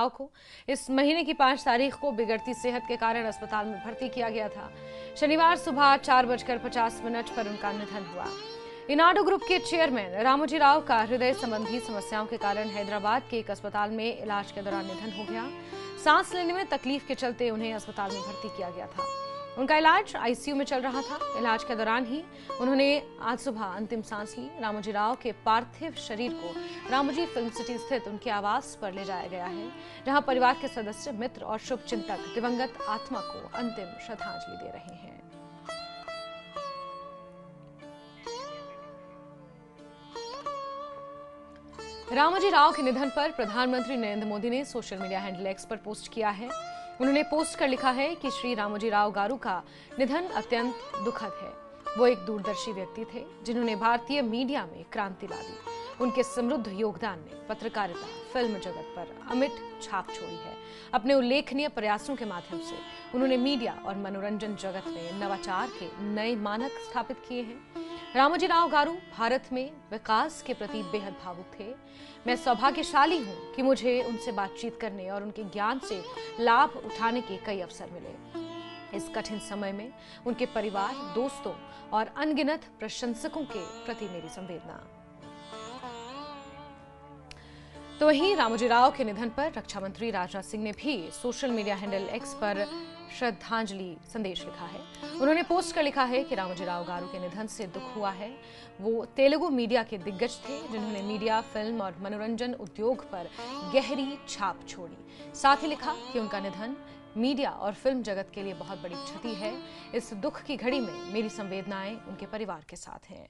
को इस महीने की 5 तारीख को बिगड़ती सेहत के कारण अस्पताल में भर्ती किया गया था। शनिवार सुबह 4:50 पर उनका निधन हुआ। इनाडो ग्रुप के चेयरमैन रामोजी राव का हृदय संबंधी समस्याओं के कारण हैदराबाद के एक अस्पताल में इलाज के दौरान निधन हो गया। सांस लेने में तकलीफ के चलते उन्हें अस्पताल में भर्ती किया गया था। उनका इलाज आईसीयू में चल रहा था। इलाज के दौरान ही उन्होंने आज सुबह अंतिम सांस ली। रामोजी राव के पार्थिव शरीर को रामोजी फिल्म सिटी स्थित उनके आवास पर ले जाया गया है, जहां परिवार के सदस्य, मित्र और शुभचिंतक दिवंगत आत्मा को अंतिम श्रद्धांजलि दे रहे हैं। रामोजी राव के निधन पर प्रधानमंत्री नरेंद्र मोदी ने सोशल मीडिया हैंडल एक्स पर पोस्ट किया है। उन्होंने पोस्ट कर लिखा है कि श्री रामोजी राव गारू का निधन अत्यंत दुखद है। वो एक दूरदर्शी व्यक्ति थे जिन्होंने भारतीय मीडिया में क्रांति ला दी। उनके समृद्ध योगदान ने पत्रकारिता, फिल्म जगत पर अमिट छाप छोड़ी है। अपने उल्लेखनीय प्रयासों के माध्यम से उन्होंने मीडिया और मनोरंजन जगत में नवाचार के नए मानक स्थापित किए हैं। रामोजी राव गारू भारत में विकास के प्रति बेहद भावुक थे। मैं सौभाग्यशाली हूं कि मुझे उनसे बातचीत करने और उनके ज्ञान से लाभ उठाने के कई अवसर मिले। इस कठिन समय में उनके परिवार, दोस्तों और अनगिनत प्रशंसकों के प्रति मेरी संवेदना। तो वहीं रामोजी राव के निधन पर रक्षा मंत्री राजनाथ सिंह ने भी सोशल मीडिया हैंडल एक्स पर श्रद्धांजलि संदेश लिखा है। उन्होंने पोस्ट कर लिखा है कि रामोजी राव गारू के निधन से दुख हुआ है। वो तेलुगु मीडिया के दिग्गज थे जिन्होंने मीडिया, फिल्म और मनोरंजन उद्योग पर गहरी छाप छोड़ी। साथ ही लिखा कि उनका निधन मीडिया और फिल्म जगत के लिए बहुत बड़ी क्षति है। इस दुख की घड़ी में मेरी संवेदनाएं उनके परिवार के साथ हैं।